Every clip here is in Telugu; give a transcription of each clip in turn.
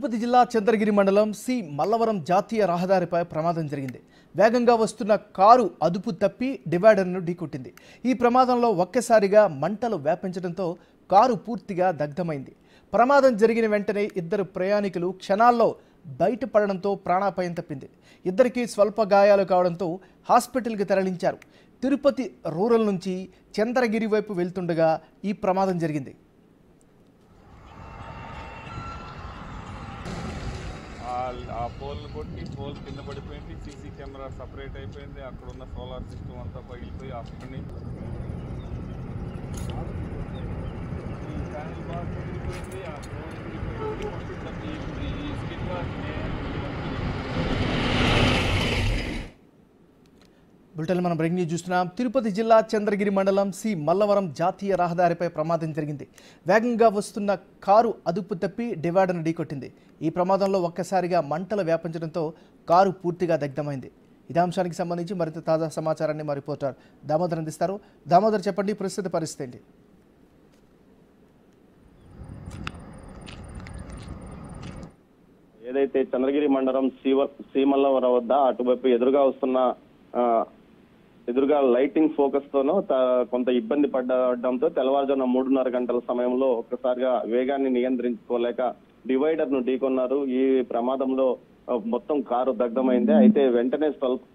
తిరుపతి జిల్లా చంద్రగిరి మండలం సి మల్లవరం జాతీయ రహదారిపై ప్రమాదం జరిగింది. వేగంగా వస్తున్న కారు అదుపు తప్పి డివైడర్ను ఢీకొట్టింది. ఈ ప్రమాదంలో ఒక్కసారిగా మంటలు వ్యాపించడంతో కారు పూర్తిగా దగ్ధమైంది. ప్రమాదం జరిగిన వెంటనే ఇద్దరు ప్రయాణికులు క్షణాల్లో బయటపడడంతో ప్రాణాపాయం తప్పింది. ఇద్దరికి స్వల్ప గాయాలు కావడంతో హాస్పిటల్కి తరలించారు. తిరుపతి రూరల్ నుంచి చంద్రగిరి వైపు వెళ్తుండగా ఈ ప్రమాదం జరిగింది. ఆ పోల్ కొట్టి పోల్ కింద పడిపోయింది. సీసీ కెమెరా సపరేట్ అయిపోయింది. అక్కడ ఉన్న సోలార్ సిస్టమ్ అంతా పగిలిపోయి అక్కడి నుంచి ప్యానల్ బాగా పగిలిపోయింది. ఆ బులెటిన్ మనం బ్రేకింగ్ న్యూస్ చూస్తున్నాం. తిరుపతి జిల్లా చంద్రగిరి మండలం సి మల్లవరం జాతీయ రహదారిపై ప్రమాదం జరిగింది. వేగంగా వస్తున్న కారు అదుపు తప్పి డివైడర్ను ఢీకొట్టింది. ఈ ప్రమాదంలో ఒక్కసారిగా మంటలు వ్యాపించడంతో కారు పూర్తిగా దగ్ధమైంది. ఇదే అంశానికి సంబంధించి మరింత తాజా సమాచారాన్ని మా రిపోర్టర్ దామోదర్ అందిస్తారు. దామోదర్, చెప్పండి, ప్రస్తుత పరిస్థితి ఏంటి? ఏదైతే చంద్రగిరి మండలం సీమల్లవరం వద్ద అటువైపు ఎదురుగా లైటింగ్ ఫోకస్ తోనూ కొంత ఇబ్బంది పడడంతో తెల్లవారుజామున 3:30 గంటల సమయంలో ఒక్కసారిగా వేగాన్ని నియంత్రించుకోలేక డివైడర్ ను ఢీకొన్నారు. ఈ ప్రమాదంలో మొత్తం కారు దగ్ధమైంది. అయితే వెంటనే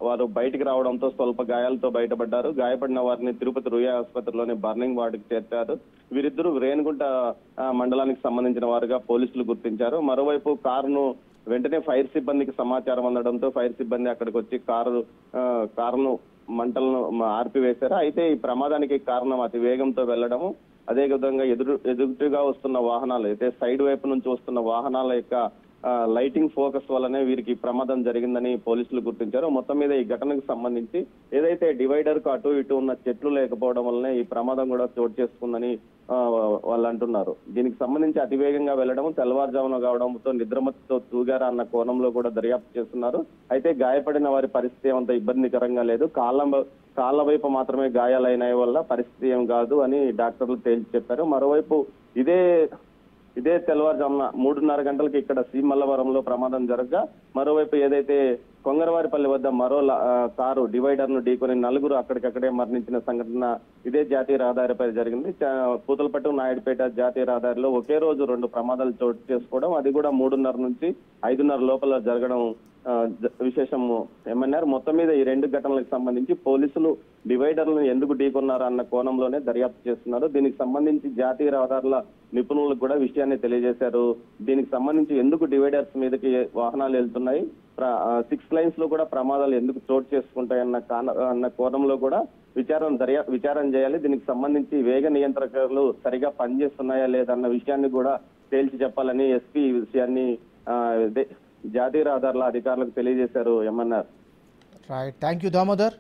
వారు బయటికి రావడంతో స్వల్ప గాయాలతో బయటపడ్డారు. గాయపడిన వారిని తిరుపతి రుయా ఆసుపత్రిలోని బర్నింగ్ వార్డుకి చేర్చారు. వీరిద్దరూ రేణిగుంట మండలానికి సంబంధించిన వారుగా పోలీసులు గుర్తించారు. మరోవైపు కారును వెంటనే ఫైర్ సిబ్బందికి సమాచారం అందడంతో ఫైర్ సిబ్బంది అక్కడికి వచ్చి కారును మంటలను ఆర్పివేశారు. అయితే ఈ ప్రమాదానికి కారణం అతి వేగంతో వెళ్లడము, అదే విధంగా ఎదురుగా వస్తున్న వాహనాలు అయితే సైడ్ వైపు నుంచి వస్తున్న వాహనాల యొక్క లైటింగ్ ఫోకస్ వల్లనే వీరికి ప్రమాదం జరిగిందని పోలీసులు గుర్తించారు. మొత్తం మీద ఈ ఘటనకు సంబంధించి ఏదైతే డివైడర్ కు అటు ఇటు ఉన్న చెట్లు లేకపోవడం వల్లనే ఈ ప్రమాదం కూడా చోటు చేసుకుందని వాళ్ళు అంటున్నారు. దీనికి సంబంధించి అతివేగంగా వెళ్లడం, తెల్లవారుజామున కావడంతో నిద్రమత్తుతో తూగారా అన్న కోణంలో కూడా దర్యాప్తు చేస్తున్నారు. అయితే గాయపడిన వారి పరిస్థితి ఏమంత ఇబ్బందికరంగా లేదు. కాళ్ళ వైపు మాత్రమే గాయాలైన వల్ల పరిస్థితి ఏం కాదు అని డాక్టర్లు తేల్చి చెప్పారు. మరోవైపు ఇదే తెల్లవారుజామున 3:30 గంటలకి ఇక్కడ సి మల్లవరంలో ప్రమాదం జరగగా, మరోవైపు ఏదైతే కొంగరవారిపల్లి వద్ద మరో కారు డివైడర్ ను ఢీకొని నలుగురు అక్కడికక్కడే మరణించిన సంఘటన ఇదే జాతీయ రహదారిపై జరిగింది. పూతలపట్టు నాయుడుపేట జాతీయ రహదారిలో ఒకే రోజు 2 ప్రమాదాలు చోటు చేసుకోవడం, అది కూడా 3:30 నుంచి 5:30 లోపల జరగడం విశేషం ఏమన్నారు. మొత్తం మీద ఈ 2 ఘటనలకు సంబంధించి పోలీసులు డివైడర్లను ఎందుకు ఢీకొన్నారు అన్న కోణంలోనే దర్యాప్తు చేస్తున్నారు. దీనికి సంబంధించి జాతీయ రహదారుల నిపుణులకు కూడా విషయాన్ని తెలియజేశారు. దీనికి సంబంధించి ఎందుకు డివైడర్స్ మీదకి వాహనాలు వెళ్తున్నాయి, 6 లైన్స్ లో కూడా ప్రమాదాలు ఎందుకు చోటు చేసుకుంటాయన్న కోణంలో కూడా విచారణ చేయాలి. దీనికి సంబంధించి వేగ నియంత్రకాలు సరిగా పనిచేస్తున్నాయా లేదన్న విషయాన్ని కూడా తేల్చి చెప్పాలని ఎస్పీ ఈ విషయాన్ని జాతీయ రహదారుల అధికారులకు తెలియజేశారు. ఏమన్నారు? Right, thank you Damodar.